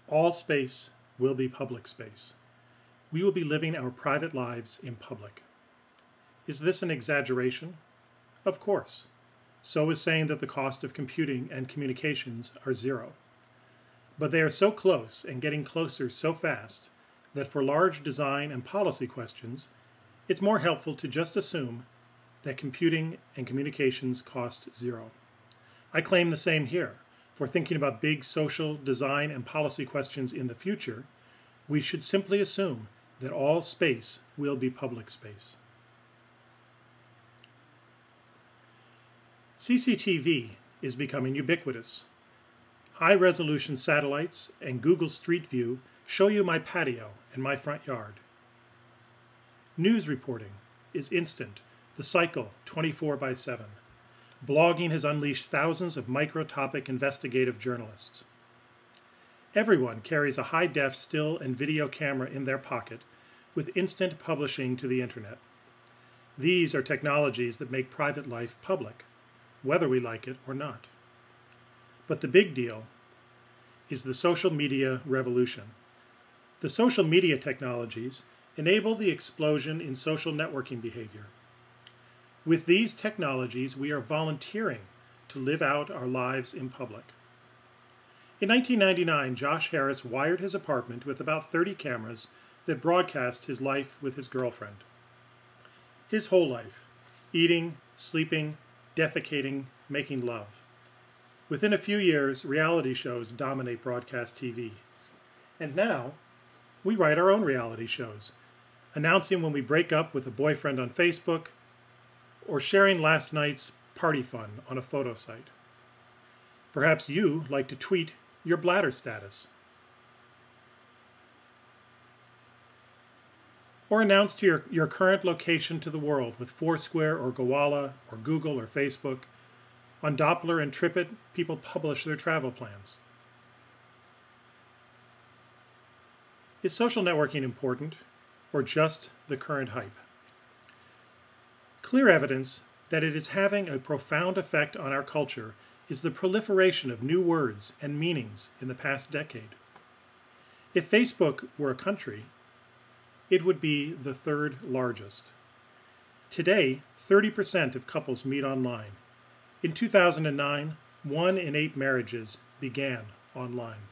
All space will be public space. We will be living our private lives in public. Is this an exaggeration? Of course. So is saying that the cost of computing and communications are zero. But they are so close and getting closer so fast that for large design and policy questions, it's more helpful to just assume that computing and communications cost zero. I claim the same here. For thinking about big social, design, and policy questions in the future, we should simply assume that all space will be public space. CCTV is becoming ubiquitous. High-resolution satellites and Google Street View show you my patio and my front yard. News reporting is instant, the cycle 24/7. Blogging has unleashed thousands of micro-topic investigative journalists. Everyone carries a high-def still and video camera in their pocket with instant publishing to the internet. These are technologies that make private life public, whether we like it or not. But the big deal is the social media revolution. The social media technologies enable the explosion in social networking behavior. With these technologies, we are volunteering to live out our lives in public. In 1999, Josh Harris wired his apartment with about 30 cameras that broadcast his life with his girlfriend. His whole life: eating, sleeping, defecating, making love. Within a few years, reality shows dominate broadcast TV. And now, we write our own reality shows, announcing when we break up with a boyfriend on Facebook, or sharing last night's party fun on a photo site. Perhaps you like to tweet your bladder status. Or announce to your current location to the world with Foursquare or Gowalla or Google or Facebook. On Doppler and TripIt, people publish their travel plans. Is social networking important, or just the current hype? Clear evidence that it is having a profound effect on our culture is the proliferation of new words and meanings in the past decade. If Facebook were a country, it would be the third largest. Today, 30% of couples meet online. In 2009, 1 in 8 marriages began online.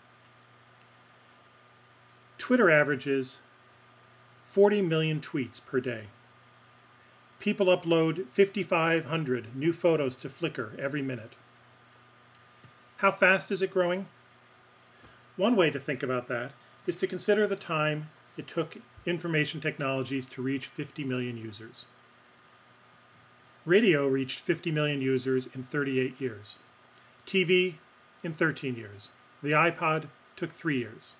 Twitter averages 40 million tweets per day. People upload 5,500 new photos to Flickr every minute. How fast is it growing? One way to think about that is to consider the time it took information technologies to reach 50 million users. Radio reached 50 million users in 38 years. TV in 13 years. The iPod took 3 years.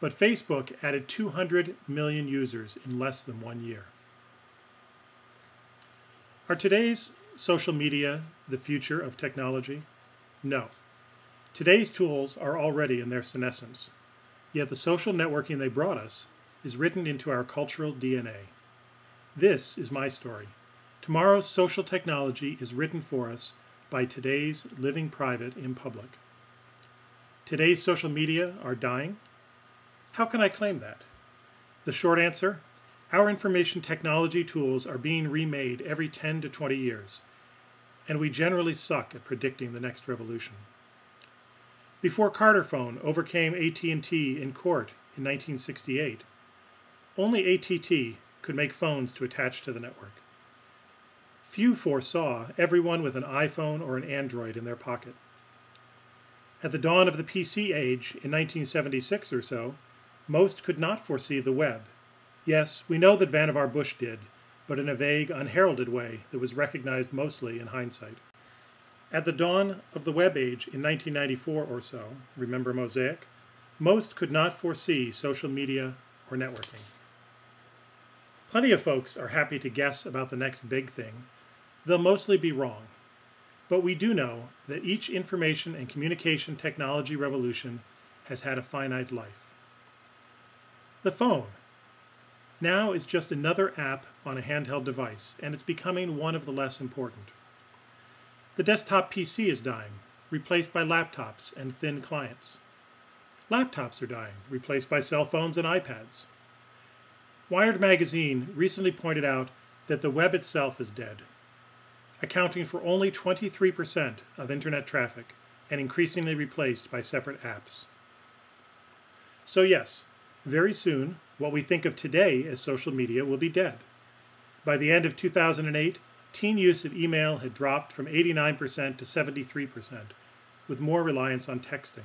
But Facebook added 200 million users in less than 1 year. Are today's social media the future of technology? No. Today's tools are already in their senescence, yet the social networking they brought us is written into our cultural DNA. This is my story. Tomorrow's social technology is written for us by today's living private in public. Today's social media are dying? How can I claim that? The short answer: our information technology tools are being remade every 10 to 20 years, and we generally suck at predicting the next revolution. Before Carter Phone overcame AT&T in court in 1968, only AT&T could make phones to attach to the network. Few foresaw everyone with an iPhone or an Android in their pocket. At the dawn of the PC age in 1976 or so, most could not foresee the web. Yes, we know that Vannevar Bush did, but in a vague, unheralded way that was recognized mostly in hindsight. At the dawn of the web age in 1994 or so, remember Mosaic, most could not foresee social media or networking. Plenty of folks are happy to guess about the next big thing. They'll mostly be wrong. But we do know that each information and communication technology revolution has had a finite life. The phone now is just another app on a handheld device, and it's becoming one of the less important. The desktop PC is dying, replaced by laptops and thin clients. Laptops are dying, replaced by cell phones and iPads. Wired magazine recently pointed out that the web itself is dead, accounting for only 23% of internet traffic and increasingly replaced by separate apps. So yes, very soon, what we think of today as social media will be dead. By the end of 2008, teen use of email had dropped from 89% to 73%, with more reliance on texting.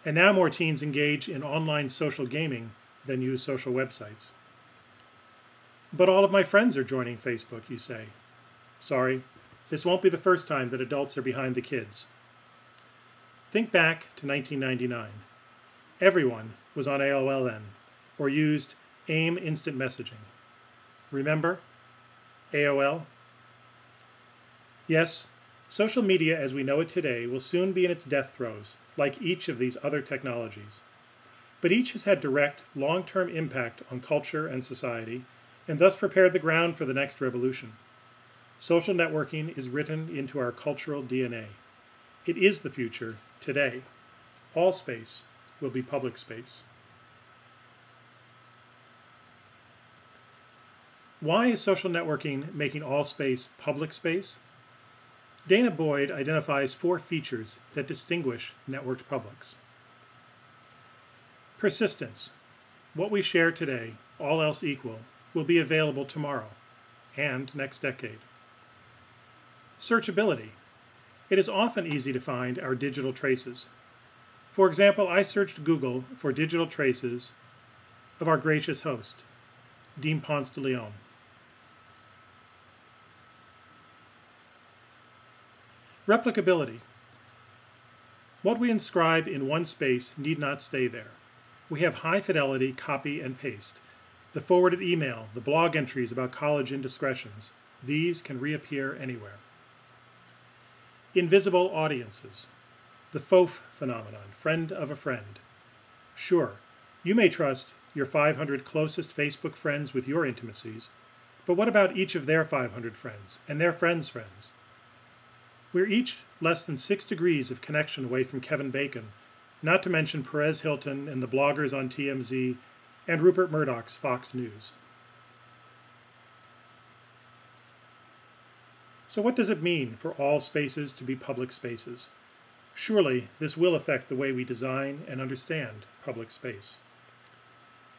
And now more teens engage in online social gaming than use social websites. But all of my friends are joining Facebook, you say. Sorry, this won't be the first time that adults are behind the kids. Think back to 1999. Everyone was on AOL then, or used AIM instant messaging. Remember? AOL? Yes, social media as we know it today will soon be in its death throes, like each of these other technologies. But each has had direct, long-term impact on culture and society, and thus prepared the ground for the next revolution. Social networking is written into our cultural DNA. It is the future today. All space will be public space. Why is social networking making all space public space? Dana Boyd identifies 4 features that distinguish networked publics. Persistence. What we share today, all else equal, will be available tomorrow and next decade. Searchability. It is often easy to find our digital traces. For example, I searched Google for digital traces of our gracious host, Dean Ponce de Leon. Replicability. What we inscribe in one space need not stay there. We have high-fidelity copy and paste. The forwarded email, the blog entries about college indiscretions, these can reappear anywhere. Invisible audiences. The FOF phenomenon, friend of a friend. Sure, you may trust your 500 closest Facebook friends with your intimacies, but what about each of their 500 friends and their friends' friends? We're each less than 6 degrees of connection away from Kevin Bacon, not to mention Perez Hilton and the bloggers on TMZ and Rupert Murdoch's Fox News. So what does it mean for all spaces to be public spaces? Surely this will affect the way we design and understand public space.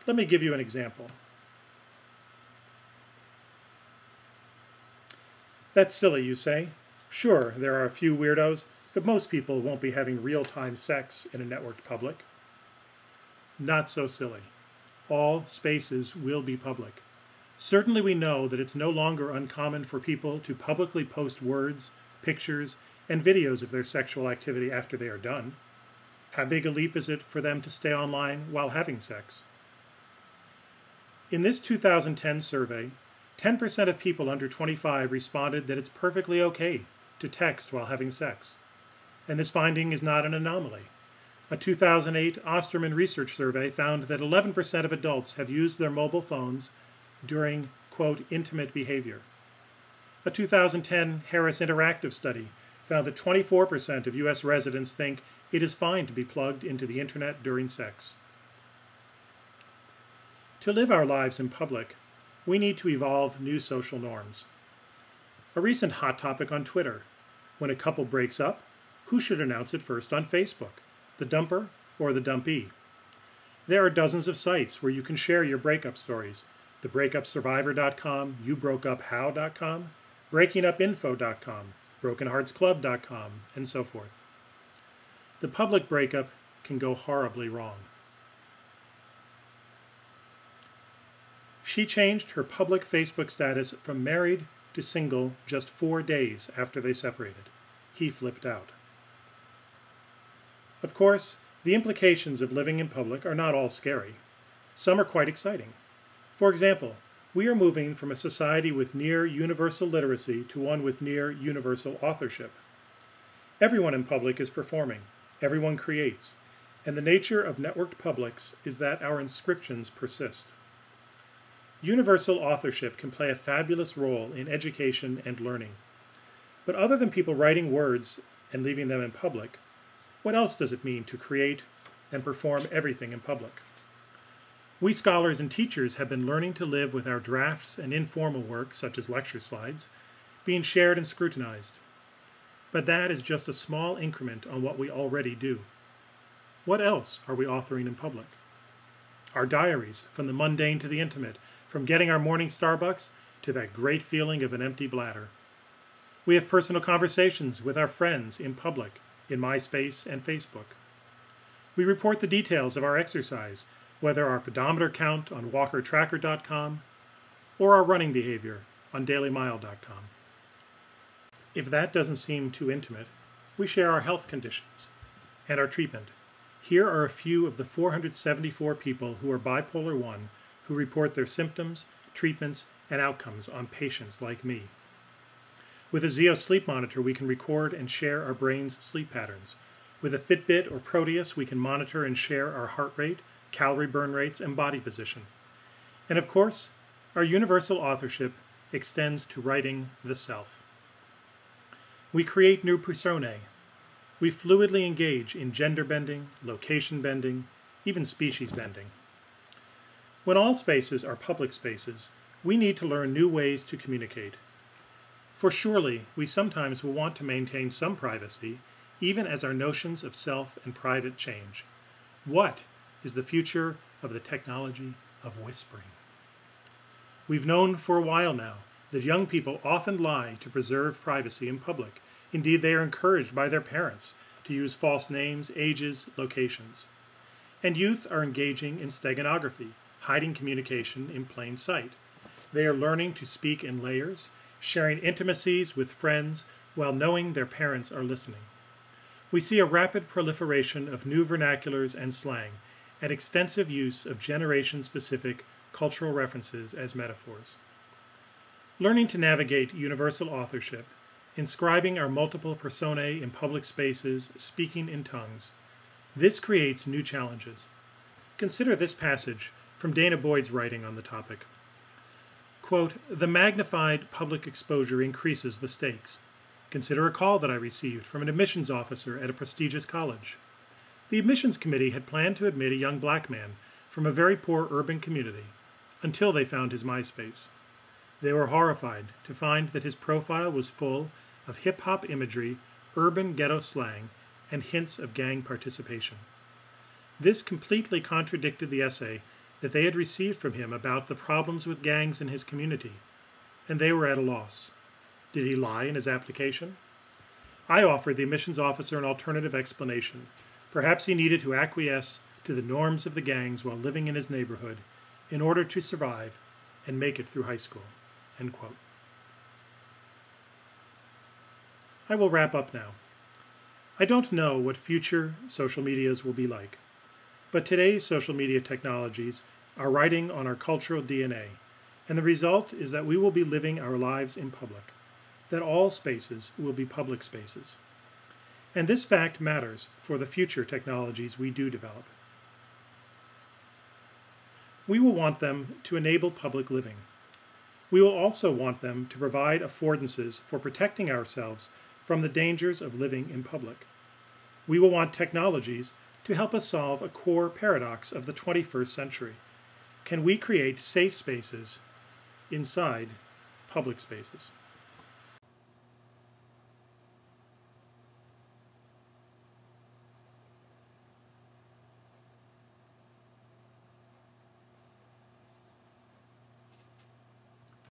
Let me give you an example. That's silly, you say. Sure, there are a few weirdos, but most people won't be having real-time sex in a networked public. Not so silly. All spaces will be public. Certainly we know that it's no longer uncommon for people to publicly post words, pictures, and videos of their sexual activity after they are done. How big a leap is it for them to stay online while having sex? In this 2010 survey, 10% of people under 25 responded that it's perfectly okay to text while having sex. And this finding is not an anomaly. A 2008 Osterman research survey found that 11% of adults have used their mobile phones during, quote, intimate behavior. A 2010 Harris Interactive study found that 24% of U.S. residents think it is fine to be plugged into the internet during sex. To live our lives in public, we need to evolve new social norms. A recent hot topic on Twitter: when a couple breaks up, who should announce it first on Facebook, the dumper or the dumpee? There are dozens of sites where you can share your breakup stories: thebreakupsurvivor.com, youbrokeuphow.com, breakingupinfo.com, brokenheartsclub.com, and so forth. The public breakup can go horribly wrong. She changed her public Facebook status from married to single just 4 days after they separated. He flipped out. Of course, the implications of living in public are not all scary. Some are quite exciting. For example, we are moving from a society with near universal literacy to one with near universal authorship. Everyone in public is performing. Everyone creates. And the nature of networked publics is that our inscriptions persist. Universal authorship can play a fabulous role in education and learning. But other than people writing words and leaving them in public, what else does it mean to create and perform everything in public. We scholars and teachers have been learning to live with our drafts and informal work, such as lecture slides, being shared and scrutinized. But that is just a small increment on what we already do. What else are we authoring in public? Our diaries, from the mundane to the intimate, from getting our morning Starbucks to that great feeling of an empty bladder. We have personal conversations with our friends in public, in MySpace and Facebook. We report the details of our exercise, whether our pedometer count on walkertracker.com or our running behavior on dailymile.com. If that doesn't seem too intimate, we share our health conditions and our treatment. Here are a few of the 474 people who are bipolar 1 who report their symptoms, treatments, and outcomes on patients like me. With a Zeo sleep monitor, we can record and share our brain's sleep patterns. With a Fitbit or Proteus, we can monitor and share our heart rate, calorie burn rates, and body position. And of course, our universal authorship extends to writing the self. We create new personae. We fluidly engage in gender bending, location bending, even species bending. When all spaces are public spaces, we need to learn new ways to communicate. For surely, we sometimes will want to maintain some privacy, even as our notions of self and private change. What is the future of the technology of whispering? We've known for a while now that young people often lie to preserve privacy in public. Indeed, they are encouraged by their parents to use false names, ages, locations. And youth are engaging in steganography, hiding communication in plain sight. They are learning to speak in layers, sharing intimacies with friends while knowing their parents are listening. We see a rapid proliferation of new vernaculars and slang, and extensive use of generation-specific cultural references as metaphors. Learning to navigate universal authorship, inscribing our multiple personae in public spaces, speaking in tongues. This creates new challenges. Consider this passage from Dana Boyd's writing on the topic. Quote, "The magnified public exposure increases the stakes. Consider a call that I received from an admissions officer at a prestigious college. The admissions committee had planned to admit a young black man from a very poor urban community until they found his MySpace. They were horrified to find that his profile was full of hip-hop imagery, urban ghetto slang, and hints of gang participation. This completely contradicted the essay that they had received from him about the problems with gangs in his community, and they were at a loss. Did he lie in his application? I offered the admissions officer an alternative explanation. Perhaps he needed to acquiesce to the norms of the gangs while living in his neighborhood in order to survive and make it through high school." End quote. I will wrap up now. I don't know what future social medias will be like, but today's social media technologies are writing on our cultural DNA, and the result is that we will be living our lives in public, that all spaces will be public spaces. And this fact matters for the future technologies we do develop. We will want them to enable public living. We will also want them to provide affordances for protecting ourselves from the dangers of living in public. We will want technologies to help us solve a core paradox of the 21st century. Can we create safe spaces inside public spaces?